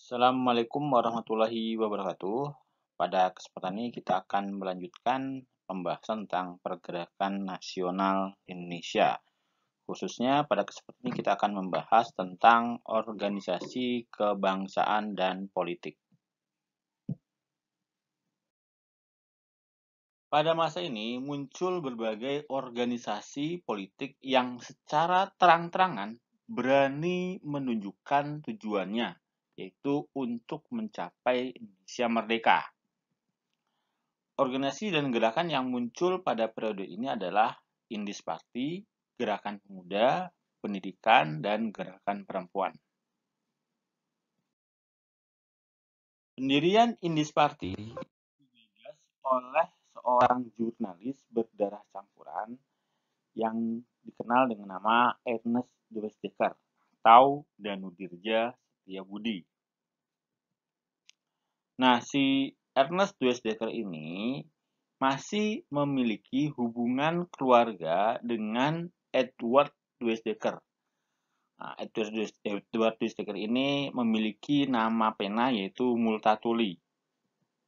Assalamualaikum warahmatullahi wabarakatuh. Pada kesempatan ini kita akan melanjutkan pembahasan tentang pergerakan nasional Indonesia. Khususnya pada kesempatan ini kita akan membahas tentang organisasi kebangsaan dan politik. Pada masa ini muncul berbagai organisasi politik yang secara terang-terangan berani menunjukkan tujuannya, yaitu untuk mencapai Indonesia merdeka. Organisasi dan gerakan yang muncul pada periode ini adalah Indis Party, Gerakan Pemuda, Pendidikan, dan Gerakan Perempuan. Pendirian Indis Party digagas oleh seorang jurnalis berdarah campuran yang dikenal dengan nama Ernest Dwesdecker atau Danudirja Setiabudi. Nah, si Ernest Dwesdecker ini masih memiliki hubungan keluarga dengan Edward Dwesdecker. Nah, Edward Dwesdecker ini memiliki nama pena yaitu Multatuli.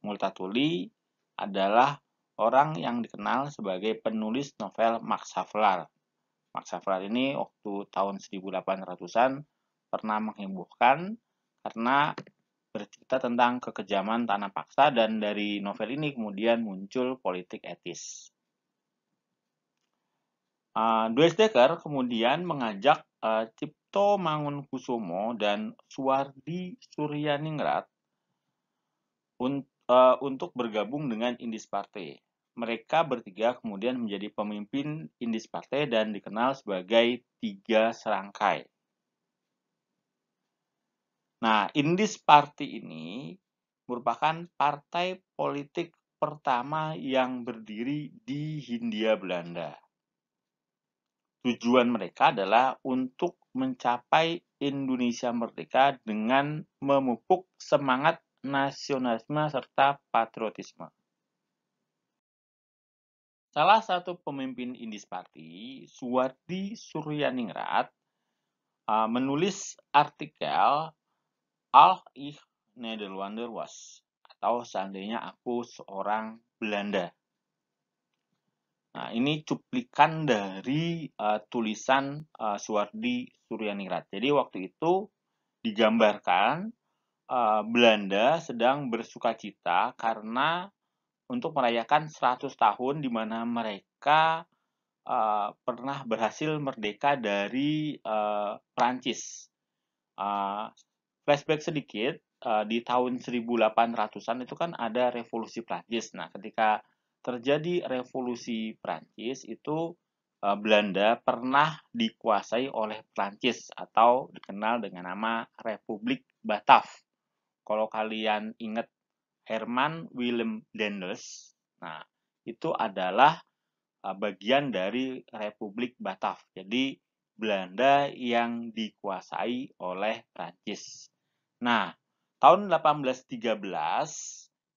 Multatuli adalah orang yang dikenal sebagai penulis novel Max Havelaar. Max Havelaar ini waktu tahun 1800-an pernah menghebohkan karena bercerita tentang kekejaman tanah paksa, dan dari novel ini kemudian muncul politik etis. Dwesdecker kemudian mengajak Cipto Mangunkusumo dan Suwardi Suryaningrat untuk bergabung dengan Indis Party. Mereka bertiga kemudian menjadi pemimpin Indis Party dan dikenal sebagai Tiga Serangkai. Nah, Indis Party ini merupakan partai politik pertama yang berdiri di Hindia Belanda. Tujuan mereka adalah untuk mencapai Indonesia merdeka dengan memupuk semangat nasionalisme serta patriotisme. Salah satu pemimpin Indis Party, Suwardi Suryaningrat, menulis artikel Al ich Nederlander was, atau seandainya aku seorang Belanda. Nah, ini cuplikan dari tulisan Suwardi Suryaningrat. Jadi waktu itu digambarkan Belanda sedang bersukacita karena untuk merayakan 100 tahun di mana mereka pernah berhasil merdeka dari Prancis. Flashback sedikit, di tahun 1800-an itu kan ada revolusi Prancis. Nah, ketika terjadi revolusi Prancis itu Belanda pernah dikuasai oleh Prancis atau dikenal dengan nama Republik Batav. Kalau kalian ingat Herman Willem Daendels, nah itu adalah bagian dari Republik Batav. Jadi Belanda yang dikuasai oleh Prancis. Nah, tahun 1813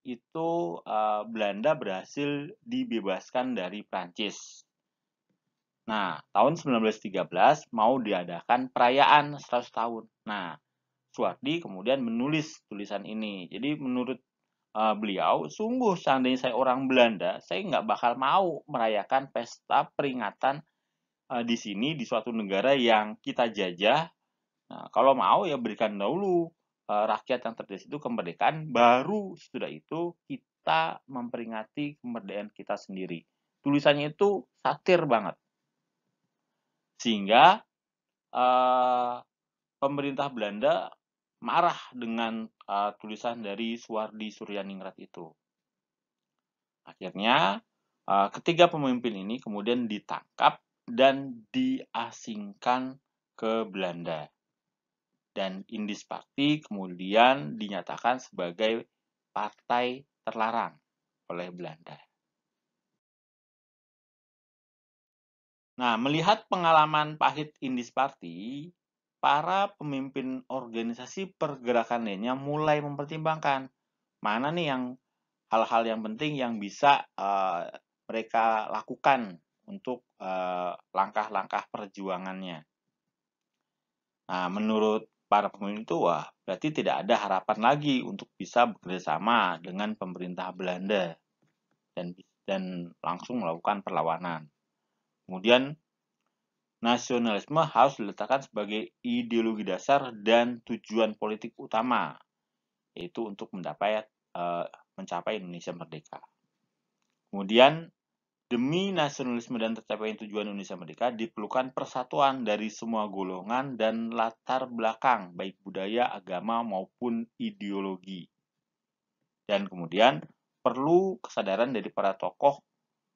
itu Belanda berhasil dibebaskan dari Prancis. Nah, tahun 1913 mau diadakan perayaan 100 tahun. Nah, Suwardi kemudian menulis tulisan ini. Jadi menurut beliau, sungguh seandainya saya orang Belanda, saya nggak bakal mau merayakan pesta peringatan di sini, di suatu negara yang kita jajah. Nah, kalau mau ya berikan dahulu rakyat yang tertindas itu kemerdekaan, baru setelah itu kita memperingati kemerdekaan kita sendiri. Tulisannya itu satir banget. Sehingga pemerintah Belanda marah dengan tulisan dari Suwardi Suryaningrat itu. Akhirnya, ketiga pemimpin ini kemudian ditangkap dan diasingkan ke Belanda. Dan Indis Party kemudian dinyatakan sebagai partai terlarang oleh Belanda. Nah, melihat pengalaman pahit Indis Party, para pemimpin organisasi pergerakan lainnya mulai mempertimbangkan mana nih yang hal-hal yang penting yang bisa mereka lakukan untuk langkah-langkah perjuangannya. Nah, menurut para pemimpin itu wah berarti tidak ada harapan lagi untuk bisa bekerjasama dengan pemerintah Belanda dan langsung melakukan perlawanan. Kemudian nasionalisme harus diletakkan sebagai ideologi dasar dan tujuan politik utama, yaitu untuk mencapai Indonesia merdeka. Kemudian demi nasionalisme dan tercapainya tujuan Indonesia merdeka diperlukan persatuan dari semua golongan dan latar belakang, baik budaya, agama, maupun ideologi. Dan kemudian perlu kesadaran dari para tokoh,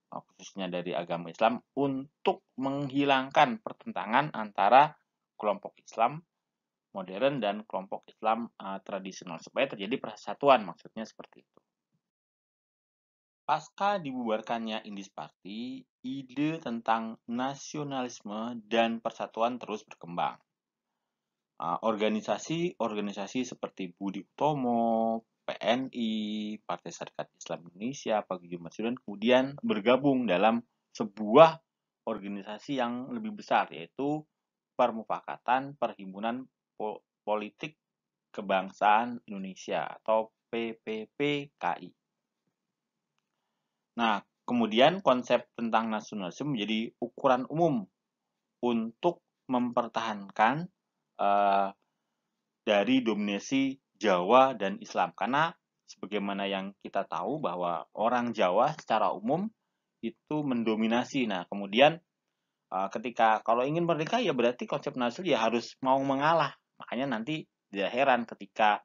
khususnya dari agama Islam, untuk menghilangkan pertentangan antara kelompok Islam modern dan kelompok Islam tradisional, supaya terjadi persatuan, maksudnya seperti itu. Pasca dibubarkannya Indis Party, ide tentang nasionalisme dan persatuan terus berkembang. Organisasi-organisasi seperti Budi Utomo, PNI, Partai Serikat Islam Indonesia, Paguyuban Masyuran kemudian bergabung dalam sebuah organisasi yang lebih besar, yaitu Permufakatan Perhimpunan Politik Kebangsaan Indonesia atau PPPKI. Nah, kemudian konsep tentang nasionalisme menjadi ukuran umum untuk mempertahankan dari dominasi Jawa dan Islam. Karena sebagaimana yang kita tahu bahwa orang Jawa secara umum itu mendominasi. Nah, kemudian ketika kalau ingin merdeka ya berarti konsep nasional ya harus mau mengalah. Makanya nanti tidak heran ketika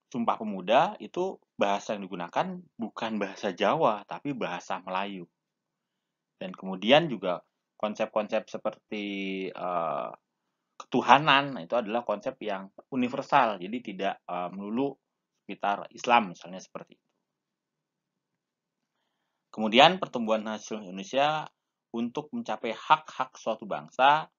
Sumpah Pemuda itu bahasa yang digunakan bukan bahasa Jawa, tapi bahasa Melayu. Dan kemudian juga konsep-konsep seperti ketuhanan, itu adalah konsep yang universal, jadi tidak melulu sekitar Islam, misalnya seperti itu. Kemudian pertumbuhan nasional Indonesia untuk mencapai hak-hak suatu bangsa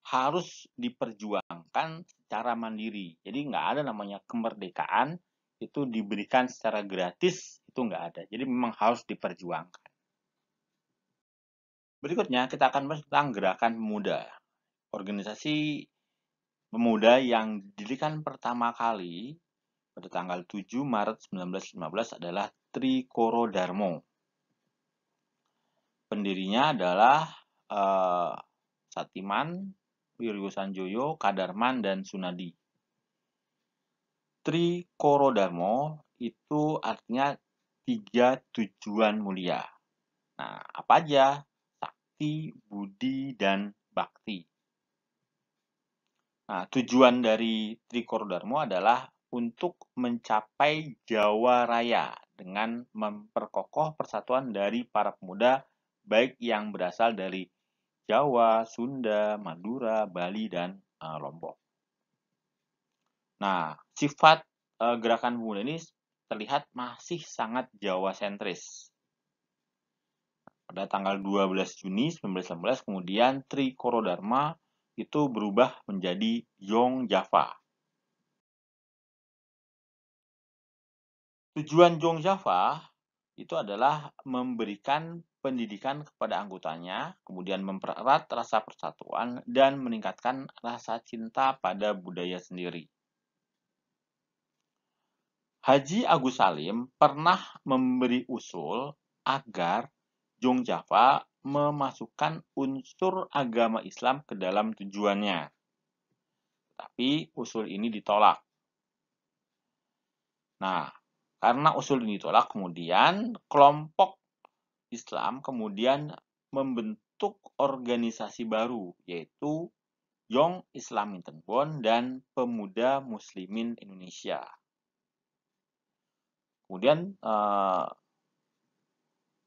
harus diperjuangkan secara mandiri. Jadi nggak ada namanya kemerdekaan itu diberikan secara gratis, itu nggak ada. Jadi memang harus diperjuangkan. Berikutnya kita akan bahas tentang Gerakan Pemuda. Organisasi pemuda yang didirikan pertama kali pada tanggal 7 Maret 1915 adalah Trikoro Darmo. Pendirinya adalah Satiman, Wiryo Sanjoyo, Kadarman, dan Sunadi. Trikoro Darmo itu artinya 3 tujuan mulia. Nah, apa aja? Sakti, Budi, dan Bakti. Nah, tujuan dari Trikoro Darmo adalah untuk mencapai Jawa Raya dengan memperkokoh persatuan dari para pemuda baik yang berasal dari Jawa, Sunda, Madura, Bali, dan Lombok. Nah, sifat gerakan pemuda ini terlihat masih sangat Jawa sentris. Pada tanggal 12 Juni 1919 kemudian Trikoro Dharma itu berubah menjadi Yong Java. Tujuan Yong Java itu adalah memberikan pendidikan kepada anggotanya, kemudian mempererat rasa persatuan, dan meningkatkan rasa cinta pada budaya sendiri. Haji Agus Salim pernah memberi usul agar Yong Java memasukkan unsur agama Islam ke dalam tujuannya. Tapi usul ini ditolak. Nah, karena usul ini ditolak, kemudian kelompok Islam kemudian membentuk organisasi baru, yaitu Young Islam Internbond dan Pemuda Muslimin Indonesia. Kemudian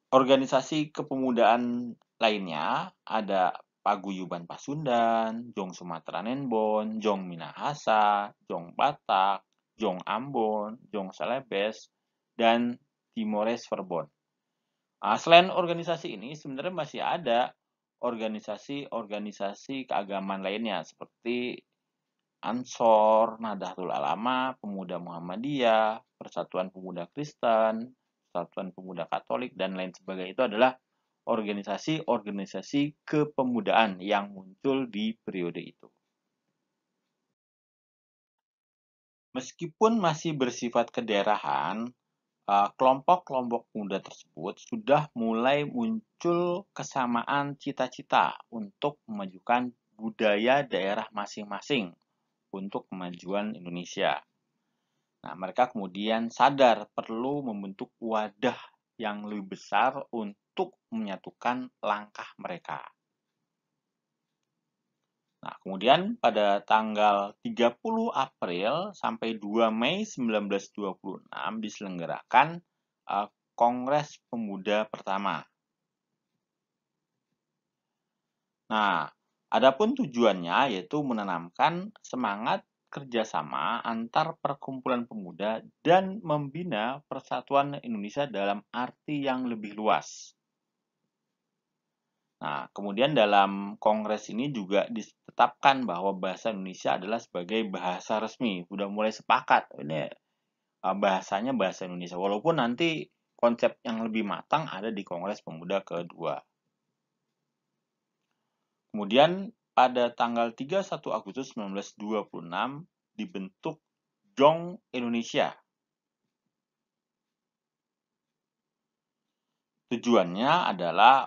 organisasi kepemudaan lainnya ada Paguyuban Pasundan, Jong Sumatera Nenbon, Jong Minahasa, Jong Batak, Jong Ambon, Jong Celebes, dan Timores Verbon. Selain organisasi ini, sebenarnya masih ada organisasi-organisasi keagamaan lainnya seperti Ansor, Nahdlatul Ulama, Pemuda Muhammadiyah, Persatuan Pemuda Kristen, Persatuan Pemuda Katolik, dan lain sebagainya. Itu adalah organisasi-organisasi kepemudaan yang muncul di periode itu. Meskipun masih bersifat kedaerahan, kelompok-kelompok muda tersebut sudah mulai muncul kesamaan cita-cita untuk memajukan budaya daerah masing-masing untuk kemajuan Indonesia. Nah, mereka kemudian sadar perlu membentuk wadah yang lebih besar untuk menyatukan langkah mereka. Nah, kemudian pada tanggal 30 April sampai 2 Mei 1926 diselenggarakan Kongres Pemuda pertama. Nah, adapun tujuannya yaitu menanamkan semangat kerjasama antar perkumpulan pemuda dan membina persatuan Indonesia dalam arti yang lebih luas. Nah, kemudian dalam kongres ini juga ditetapkan bahwa bahasa Indonesia adalah sebagai bahasa resmi. Sudah mulai sepakat, ini bahasanya bahasa Indonesia. Walaupun nanti konsep yang lebih matang ada di Kongres Pemuda kedua. Kemudian pada tanggal 31 Agustus 1926 dibentuk JONG Indonesia. Tujuannya adalah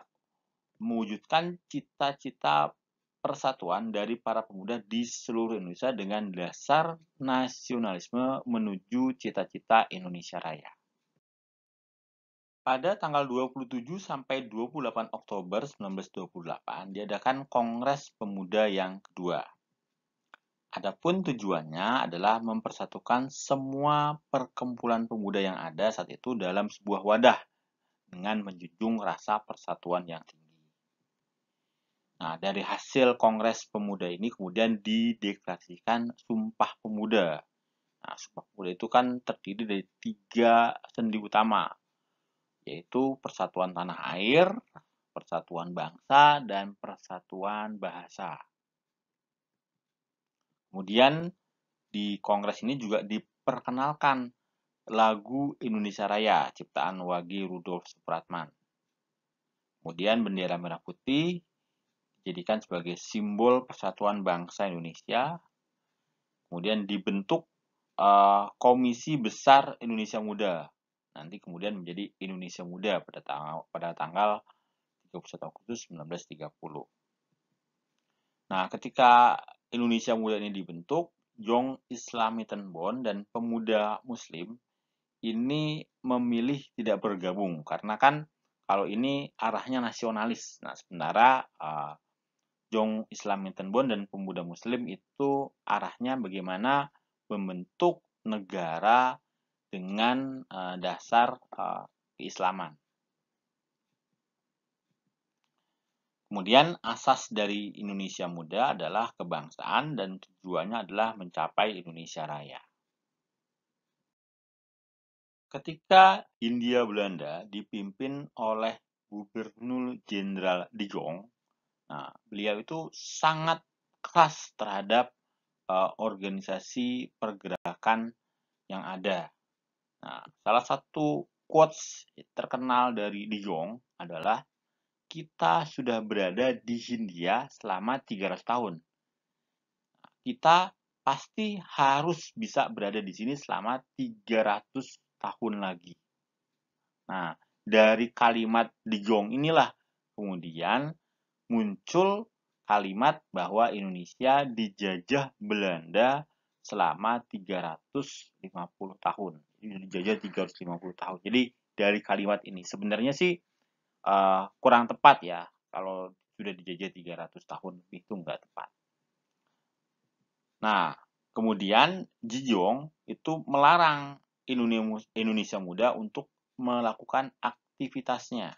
mewujudkan cita-cita persatuan dari para pemuda di seluruh Indonesia dengan dasar nasionalisme menuju cita-cita Indonesia Raya. Pada tanggal 27 sampai 28 Oktober 1928 diadakan Kongres Pemuda yang kedua. Adapun tujuannya adalah mempersatukan semua perkumpulan pemuda yang ada saat itu dalam sebuah wadah dengan menjunjung rasa persatuan yang tinggi. Nah, dari hasil Kongres Pemuda ini kemudian dideklarasikan Sumpah Pemuda. Nah, Sumpah Pemuda itu kan terdiri dari 3 sendi utama, yaitu persatuan tanah air, persatuan bangsa, dan persatuan bahasa. Kemudian di Kongres ini juga diperkenalkan lagu Indonesia Raya ciptaan Wage Rudolf Supratman. Kemudian bendera merah putih dijadikan sebagai simbol persatuan bangsa Indonesia. Kemudian dibentuk Komisi Besar Indonesia Muda. Nanti kemudian menjadi Indonesia Muda pada tanggal 31 Agustus 1930. Nah, ketika Indonesia Muda ini dibentuk, Young Islamiten Bond dan pemuda Muslim ini memilih tidak bergabung karena kan kalau ini arahnya nasionalis. Nah, sementara Young Islamiten Bond dan pemuda Muslim itu arahnya bagaimana membentuk negara dengan dasar keislaman. Kemudian asas dari Indonesia Muda adalah kebangsaan dan tujuannya adalah mencapai Indonesia Raya. Ketika Hindia Belanda dipimpin oleh Gubernur Jenderal De Jong, nah, beliau itu sangat keras terhadap organisasi pergerakan yang ada. Nah, salah satu quotes terkenal dari De Jong adalah kita sudah berada di Hindia selama 300 tahun. Kita pasti harus bisa berada di sini selama 300 tahun lagi. Nah, dari kalimat De Jong inilah kemudian muncul kalimat bahwa Indonesia dijajah Belanda selama 350 tahun. Dijajah 350 tahun. Jadi dari kalimat ini sebenarnya sih kurang tepat ya. Kalau sudah dijajah 300 tahun itu nggak tepat. Nah, kemudian Jijong itu melarang Indonesia Muda untuk melakukan aktivitasnya.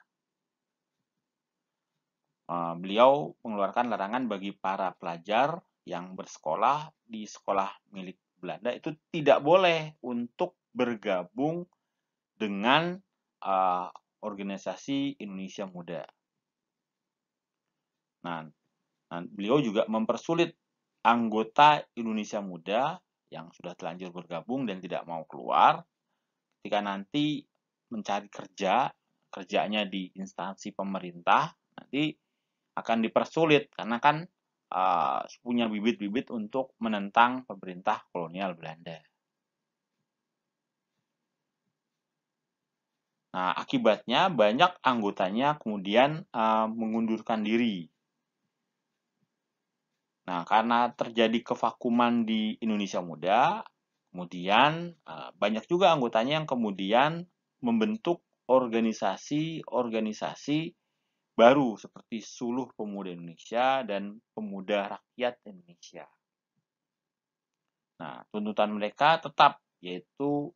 Beliau mengeluarkan larangan bagi para pelajar yang bersekolah di sekolah milik Belanda itu tidak boleh untuk bergabung dengan organisasi Indonesia Muda. Nah, beliau juga mempersulit anggota Indonesia Muda yang sudah telanjur bergabung dan tidak mau keluar ketika nanti mencari kerja kerjanya di instansi pemerintah, nanti akan dipersulit karena kan punya bibit-bibit untuk menentang pemerintah kolonial Belanda. Nah, akibatnya banyak anggotanya kemudian mengundurkan diri. Nah, karena terjadi kevakuman di Indonesia Muda, kemudian banyak juga anggotanya yang kemudian membentuk organisasi-organisasi baru seperti Suluh Pemuda Indonesia dan Pemuda Rakyat Indonesia. Nah, tuntutan mereka tetap yaitu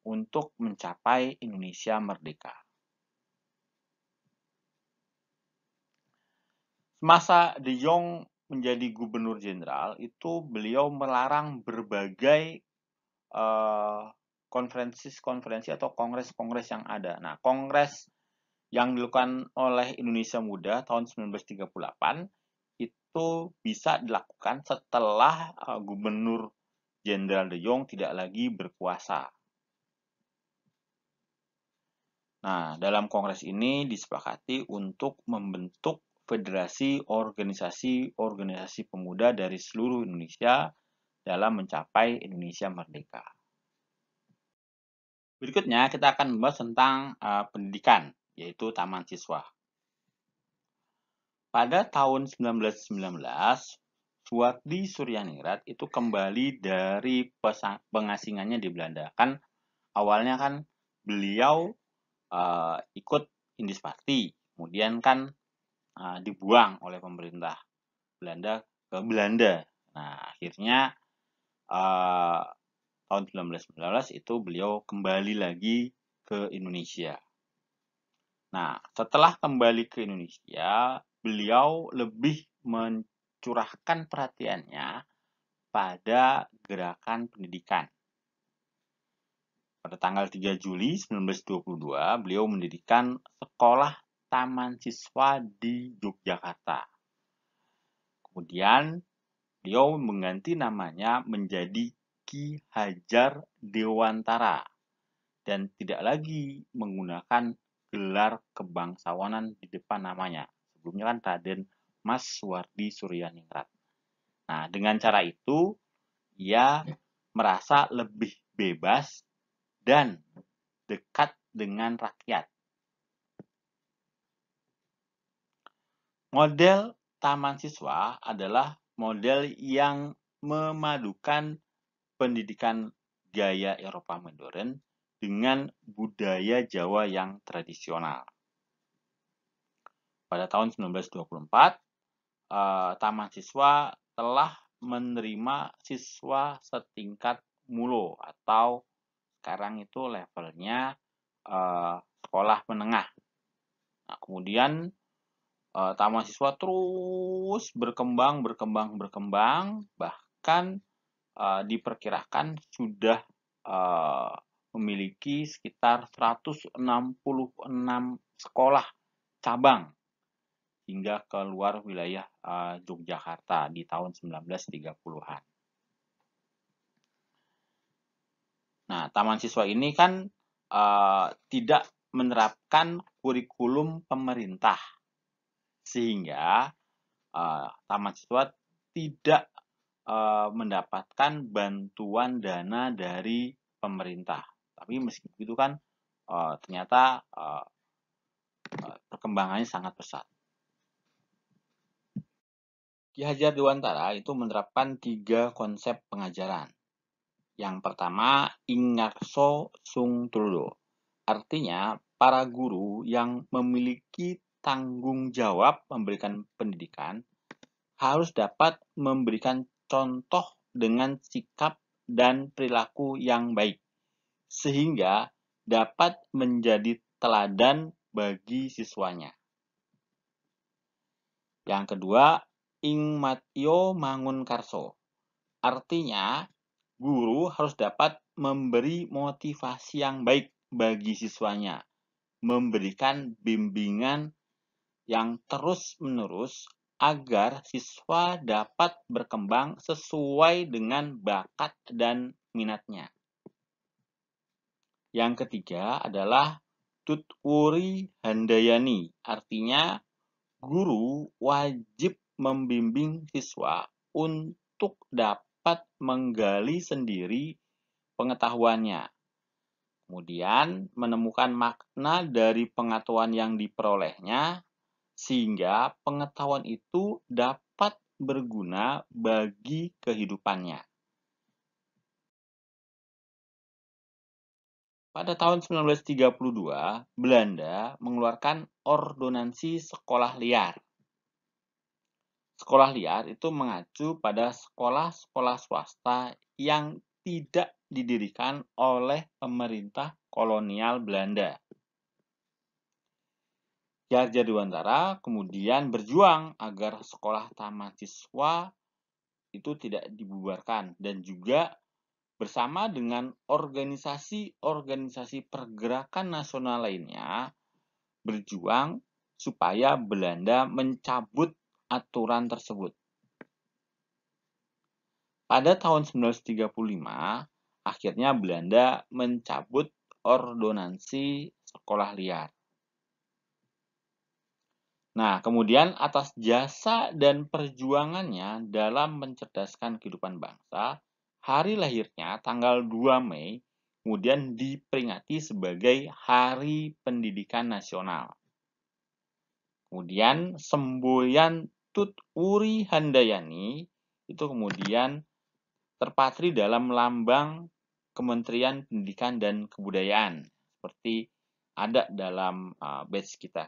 untuk mencapai Indonesia merdeka. Semasa De Jong menjadi gubernur jenderal, itu beliau melarang berbagai konferensi atau kongres-kongres yang ada. Nah, kongres yang dilakukan oleh Indonesia Muda tahun 1938 itu bisa dilakukan setelah Gubernur Jenderal De Jong tidak lagi berkuasa. Nah, dalam kongres ini disepakati untuk membentuk federasi organisasi-organisasi pemuda dari seluruh Indonesia dalam mencapai Indonesia merdeka. Berikutnya kita akan membahas tentang pendidikan, yaitu taman siswa. Pada tahun 1919, Suwardi Suryaningrat itu kembali dari pengasingannya di Belanda. Kan awalnya kan beliau ikut Indis Party, kemudian kan dibuang oleh pemerintah Belanda ke Belanda. Nah, akhirnya tahun 1919 itu beliau kembali lagi ke Indonesia. Nah, setelah kembali ke Indonesia, beliau lebih mencurahkan perhatiannya pada gerakan pendidikan. Pada tanggal 3 Juli 1922, beliau mendirikan sekolah taman siswa di Yogyakarta. Kemudian beliau mengganti namanya menjadi Ki Hajar Dewantara dan tidak lagi menggunakan gelar kebangsawanan di depan namanya. Sebelumnya kan Raden Mas Suwardi Suryaningrat. Nah, dengan cara itu ia merasa lebih bebas dan dekat dengan rakyat. Model taman siswa adalah model yang memadukan pendidikan gaya Eropa modern dengan budaya Jawa yang tradisional. Pada tahun 1924, taman siswa telah menerima siswa setingkat mulo atau sekarang itu levelnya sekolah menengah. Nah, kemudian taman siswa terus berkembang, bahkan diperkirakan sudah memiliki sekitar 166 sekolah cabang hingga keluar wilayah Yogyakarta di tahun 1930-an. Nah, taman siswa ini kan tidak menerapkan kurikulum pemerintah, sehingga taman siswa tidak mendapatkan bantuan dana dari pemerintah. Tapi meski begitu kan ternyata perkembangannya sangat pesat. Ki Hajar Dewantara itu menerapkan 3 konsep pengajaran. Yang pertama, Ingarso Sung Trudo. Artinya, para guru yang memiliki tanggung jawab memberikan pendidikan harus dapat memberikan contoh dengan sikap dan perilaku yang baik, sehingga dapat menjadi teladan bagi siswanya. Yang kedua, Ing Matio Mangunkarso. Artinya, guru harus dapat memberi motivasi yang baik bagi siswanya, memberikan bimbingan yang terus-menerus agar siswa dapat berkembang sesuai dengan bakat dan minatnya. Yang ketiga adalah tutwuri handayani, artinya guru wajib membimbing siswa untuk dapat menggali sendiri pengetahuannya. Kemudian menemukan makna dari pengetahuan yang diperolehnya sehingga pengetahuan itu dapat berguna bagi kehidupannya. Pada tahun 1932, Belanda mengeluarkan ordonansi sekolah liar. Sekolah liar itu mengacu pada sekolah-sekolah swasta yang tidak didirikan oleh pemerintah kolonial Belanda. Ki Hajar Dewantara kemudian berjuang agar sekolah taman siswa itu tidak dibubarkan dan juga bersama dengan organisasi-organisasi pergerakan nasional lainnya berjuang supaya Belanda mencabut aturan tersebut. Pada tahun 1935, akhirnya Belanda mencabut ordonansi sekolah liar. Nah, kemudian atas jasa dan perjuangannya dalam mencerdaskan kehidupan bangsa, hari lahirnya tanggal 2 Mei kemudian diperingati sebagai Hari Pendidikan Nasional. Kemudian semboyan Tutwuri Handayani itu kemudian terpatri dalam lambang Kementerian Pendidikan dan Kebudayaan seperti ada dalam badge kita.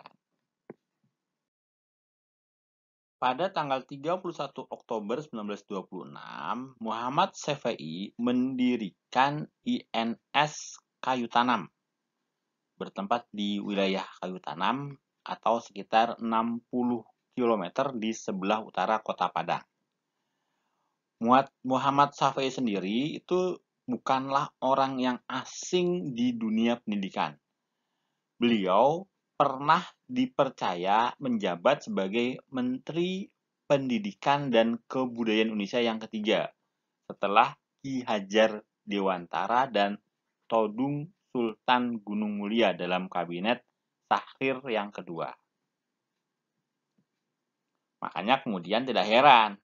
Pada tanggal 31 Oktober 1926, Muhammad Syafi'i mendirikan INS Kayu Tanam, bertempat di wilayah Kayu Tanam atau sekitar 60 km di sebelah utara Kota Padang. Muhammad Syafi'i sendiri itu bukanlah orang yang asing di dunia pendidikan. Beliau pernah dipercaya menjabat sebagai Menteri Pendidikan dan Kebudayaan Indonesia yang ketiga, setelah Ki Hajar Dewantara dan Todung Sultan Gunung Mulia dalam Kabinet Tahrir yang kedua. Makanya kemudian tidak heran,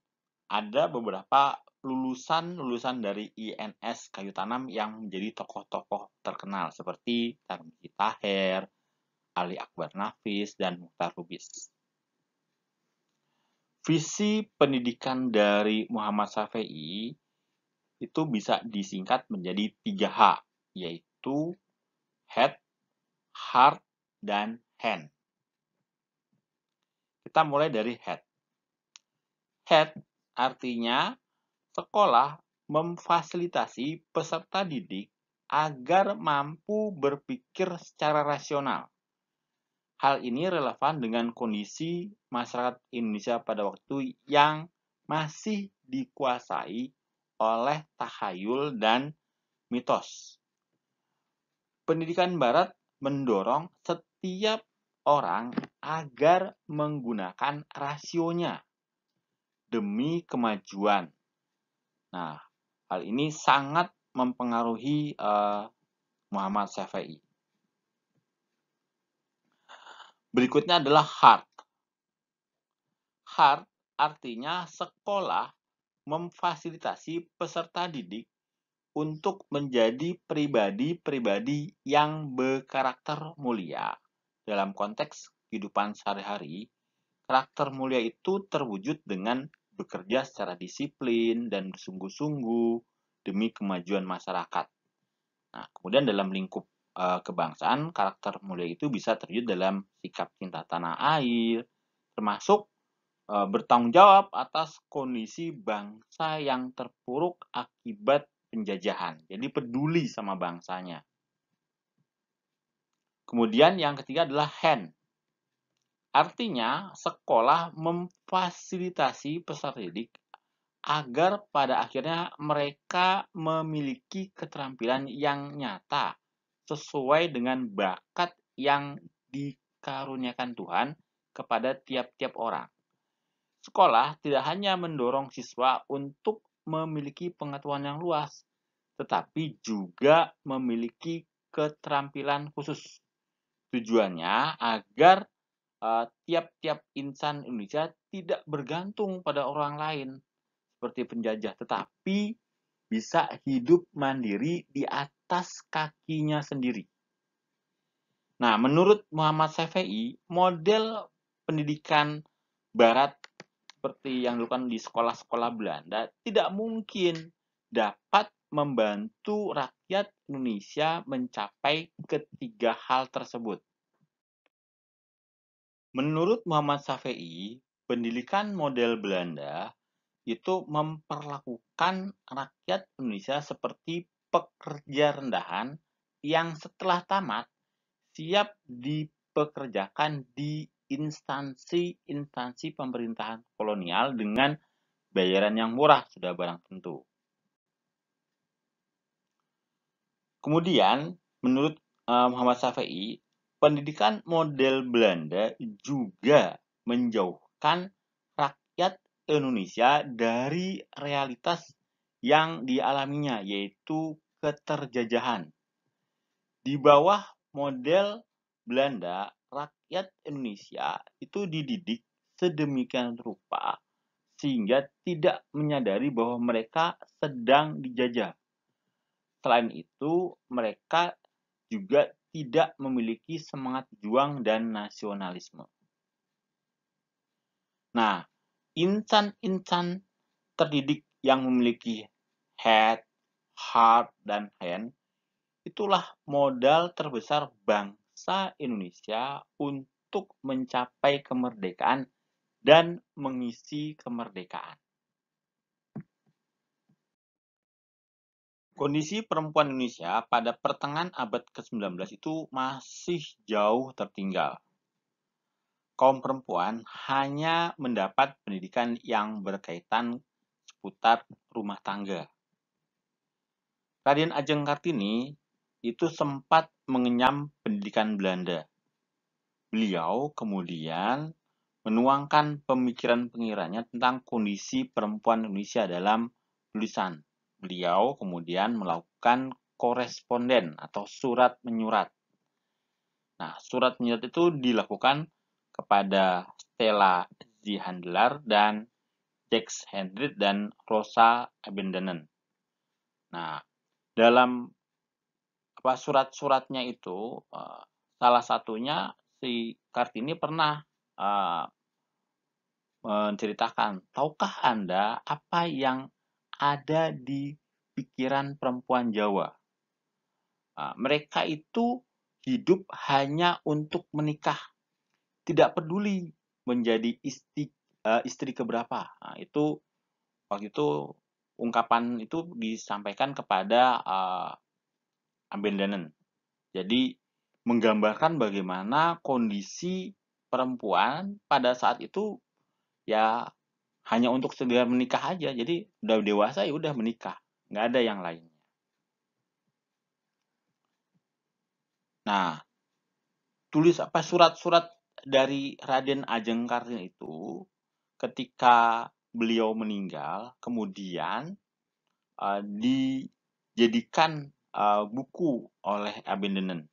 ada beberapa lulusan dari INS Kayu Tanam yang menjadi tokoh-tokoh terkenal seperti Tarmizi Taher, Ali Akbar Nafis, dan Mukhtar Lubis. Visi pendidikan dari Muhammad Syafi'i itu bisa disingkat menjadi 3H, yaitu head, heart, dan hand. Kita mulai dari head. Head artinya sekolah memfasilitasi peserta didik agar mampu berpikir secara rasional. Hal ini relevan dengan kondisi masyarakat Indonesia pada waktu yang masih dikuasai oleh takhayul dan mitos. Pendidikan Barat mendorong setiap orang agar menggunakan rasionya demi kemajuan. Nah, hal ini sangat mempengaruhi Muhammad Syafi'i. Berikutnya adalah heart. Heart artinya sekolah memfasilitasi peserta didik untuk menjadi pribadi-pribadi yang berkarakter mulia. Dalam konteks kehidupan sehari-hari, karakter mulia itu terwujud dengan bekerja secara disiplin dan bersungguh-sungguh demi kemajuan masyarakat. Nah, kemudian dalam lingkup kebangsaan, karakter mulia itu bisa terwujud dalam sikap cinta tanah air, termasuk bertanggung jawab atas kondisi bangsa yang terpuruk akibat penjajahan. Jadi peduli sama bangsanya. Kemudian yang ketiga adalah hand. Artinya sekolah memfasilitasi peserta didik agar pada akhirnya mereka memiliki keterampilan yang nyata sesuai dengan bakat yang dikaruniakan Tuhan kepada tiap-tiap orang. Sekolah tidak hanya mendorong siswa untuk memiliki pengetahuan yang luas, tetapi juga memiliki keterampilan khusus Tujuannya agar tiap-tiap insan Indonesia tidak bergantung pada orang lain seperti penjajah, tetapi bisa hidup mandiri di atas kakinya sendiri. Nah, menurut Muhammad Syafi'i, model pendidikan Barat seperti yang dilakukan di sekolah-sekolah Belanda tidak mungkin dapat membantu rakyat Indonesia mencapai ketiga hal tersebut. Menurut Muhammad Syafi'i, pendidikan model Belanda itu memperlakukan rakyat Indonesia seperti pekerja rendahan yang setelah tamat siap dipekerjakan di instansi-instansi pemerintahan kolonial dengan bayaran yang murah, sudah barang tentu. Kemudian, menurut Muhammad Syafi'i, pendidikan model Belanda juga menjauhkan rakyat Indonesia dari realitas yang dialaminya, yaitu keterjajahan. Di bawah model Belanda, rakyat Indonesia itu dididik sedemikian rupa sehingga tidak menyadari bahwa mereka sedang dijajah. Selain itu, mereka juga tidak memiliki semangat juang dan nasionalisme. Nah, insan-insan terdidik yang memiliki head, heart, dan hand itulah modal terbesar bangsa Indonesia untuk mencapai kemerdekaan dan mengisi kemerdekaan. Kondisi perempuan Indonesia pada pertengahan abad ke-19 itu masih jauh tertinggal. Kaum perempuan hanya mendapat pendidikan yang berkaitan seputar rumah tangga. Raden Ajeng Kartini itu sempat mengenyam pendidikan Belanda. Beliau kemudian menuangkan pemikiran-pemikirannya tentang kondisi perempuan Indonesia dalam tulisan. Beliau kemudian melakukan koresponden atau surat menyurat. Nah, surat menyurat itu dilakukan kepada Stella Zihandler dan Jacques Hendrit dan Rosa Abendenen. Nah, dalam surat-suratnya itu salah satunya si Kartini pernah menceritakan, tahukah Anda apa yang ada di pikiran perempuan Jawa? Mereka itu hidup hanya untuk menikah, tidak peduli menjadi istri keberapa. Nah, itu waktu itu ungkapan itu disampaikan kepada Abendenen. Jadi menggambarkan bagaimana kondisi perempuan pada saat itu ya hanya untuk segera menikah aja. Jadi udah dewasa ya udah menikah, nggak ada yang lainnya. Nah, surat-surat dari Raden Ajeng Kartini itu ketika beliau meninggal kemudian dijadikan buku oleh Abendenen.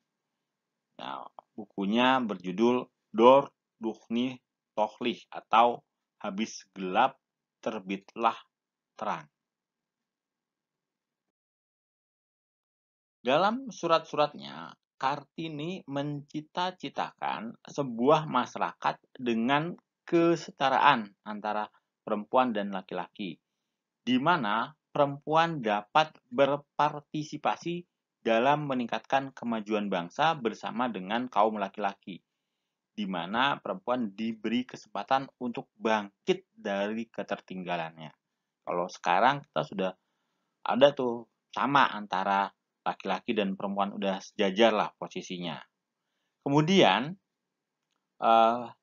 Nah, bukunya berjudul Dor Duchni Tochlich atau Habis Gelap Terbitlah Terang. Dalam surat-suratnya, Kartini mencita-citakan sebuah masyarakat dengan kesetaraan antara perempuan dan laki-laki, di mana perempuan dapat berpartisipasi dalam meningkatkan kemajuan bangsa bersama dengan kaum laki-laki, di mana perempuan diberi kesempatan untuk bangkit dari ketertinggalannya. Kalau sekarang kita sudah ada tuh sama antara laki-laki dan perempuan udah sejajar lah posisinya. Kemudian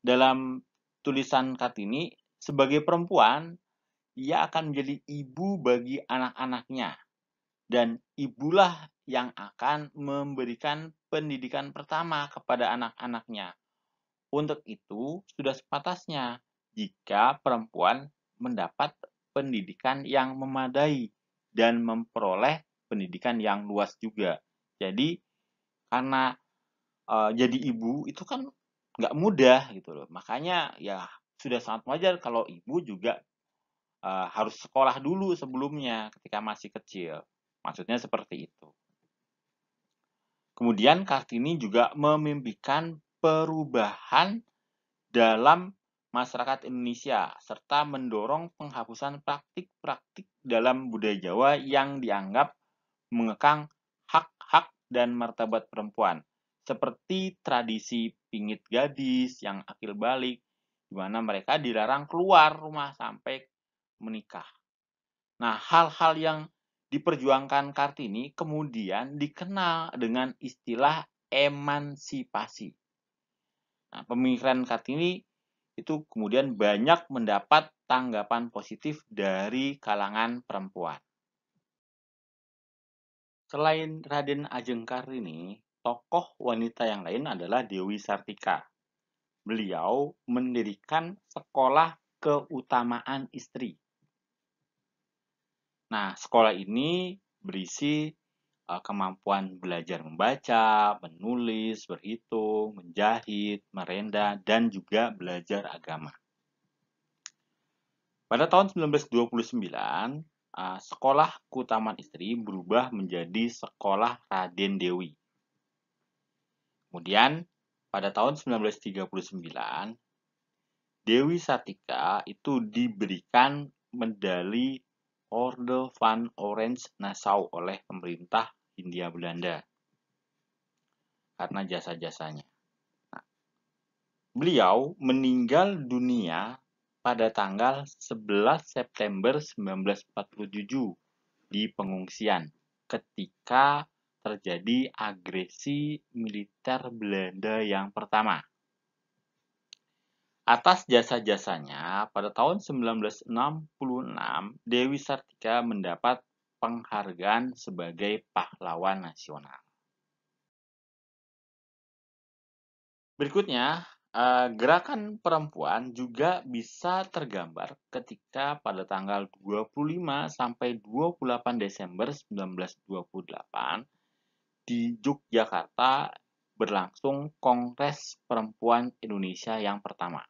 dalam tulisan Kartini, sebagai perempuan ia akan menjadi ibu bagi anak-anaknya dan ibulah yang akan memberikan pendidikan pertama kepada anak-anaknya. Untuk itu sudah sepatasnya jika perempuan mendapat pendidikan yang memadai dan memperoleh pendidikan yang luas juga. Jadi karena jadi ibu itu kan nggak mudah gitu loh. Makanya ya sudah sangat wajar kalau ibu juga harus sekolah dulu sebelumnya ketika masih kecil. Maksudnya seperti itu. Kemudian Kartini juga memimpikan perubahan dalam masyarakat Indonesia serta mendorong penghapusan praktik-praktik dalam budaya Jawa yang dianggap mengekang hak-hak dan martabat perempuan, seperti tradisi pingit gadis yang akil balik, di mana mereka dilarang keluar rumah sampai menikah. Nah, hal-hal yang diperjuangkan Kartini kemudian dikenal dengan istilah emansipasi. Nah, pemikiran Kartini itu kemudian banyak mendapat tanggapan positif dari kalangan perempuan. Selain Raden Ajeng Kartini, tokoh wanita yang lain adalah Dewi Sartika. Beliau mendirikan sekolah keutamaan istri. Nah, sekolah ini berisi kemampuan belajar membaca, menulis, berhitung, menjahit, merenda, dan juga belajar agama. Pada tahun 1929, sekolah keutamaan istri berubah menjadi sekolah Raden Dewi. Kemudian, pada tahun 1939, Dewi Sartika itu diberikan medali Orde van Oranje Nassau oleh pemerintah Hindia Belanda karena jasa-jasanya. Nah, beliau meninggal dunia pada tanggal 11 September 1947 di pengungsian ketika terjadi agresi militer Belanda yang pertama. Atas jasa-jasanya, pada tahun 1966, Dewi Sartika mendapat penghargaan sebagai pahlawan nasional. Berikutnya, gerakan perempuan juga bisa tergambar ketika pada tanggal 25 sampai 28 Desember 1928 di Yogyakarta berlangsung Kongres Perempuan Indonesia yang pertama.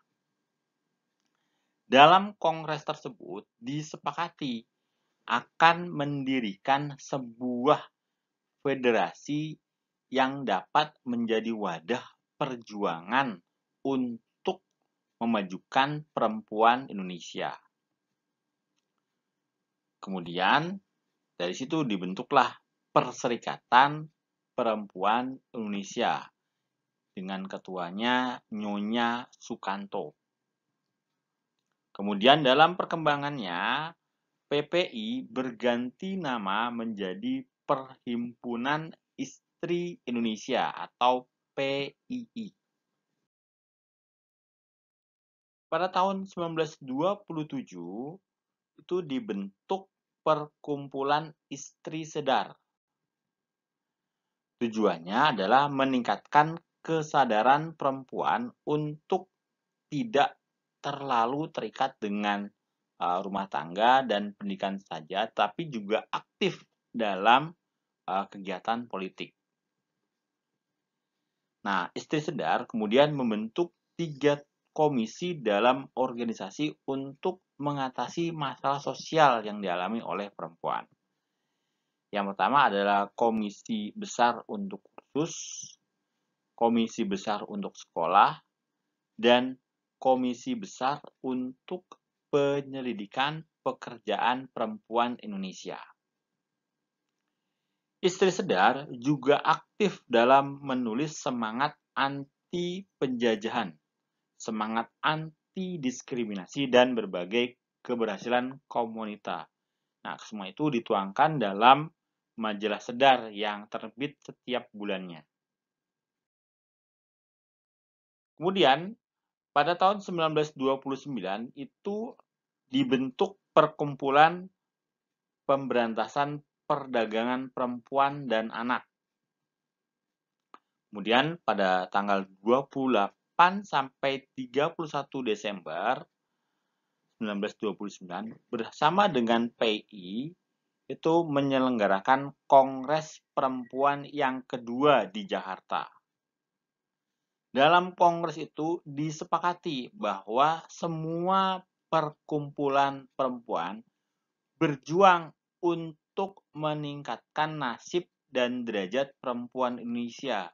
Dalam kongres tersebut disepakati akan mendirikan sebuah federasi yang dapat menjadi wadah perjuangan untuk memajukan perempuan Indonesia. Kemudian dari situ dibentuklah Perserikatan Perempuan Indonesia dengan ketuanya Nyonya Sukanto. Kemudian dalam perkembangannya, PPI berganti nama menjadi Perhimpunan Istri Indonesia atau PII. Pada tahun 1927 itu dibentuk Perkumpulan Istri Sedar. Tujuannya adalah meningkatkan kesadaran perempuan untuk tidak terlalu terikat dengan rumah tangga dan pendidikan saja, tapi juga aktif dalam kegiatan politik. Nah, Istri Sedar kemudian membentuk 3 komisi dalam organisasi untuk mengatasi masalah sosial yang dialami oleh perempuan. Yang pertama adalah Komisi Besar untuk Kursus, Komisi Besar untuk Sekolah, dan Komisi Besar untuk Penyelidikan Pekerjaan Perempuan Indonesia. Istri Sedar juga aktif dalam menulis semangat anti penjajahan, semangat anti diskriminasi, dan berbagai keberhasilan komunitas. Nah, semua itu dituangkan dalam majalah Sedar yang terbit setiap bulannya. Kemudian, pada tahun 1929 itu dibentuk Perkumpulan Pemberantasan Perdagangan Perempuan dan Anak. Kemudian pada tanggal 28 sampai 31 Desember 1929 bersama dengan PI itu menyelenggarakan Kongres Perempuan yang kedua di Jakarta. Dalam kongres itu disepakati bahwa semua perkumpulan perempuan berjuang untuk meningkatkan nasib dan derajat perempuan Indonesia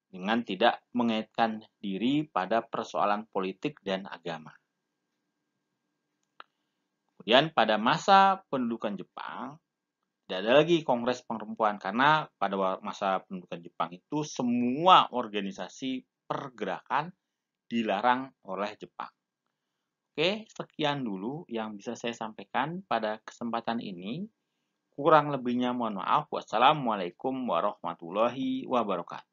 dengan tidak mengaitkan diri pada persoalan politik dan agama. Kemudian pada masa pendudukan Jepang, tidak ada lagi kongres perempuan karena pada masa pendudukan Jepang itu semua organisasi pergerakan dilarang oleh Jepang. Oke, sekian dulu yang bisa saya sampaikan pada kesempatan ini. Kurang lebihnya mohon maaf. Wassalamualaikum warahmatullahi wabarakatuh.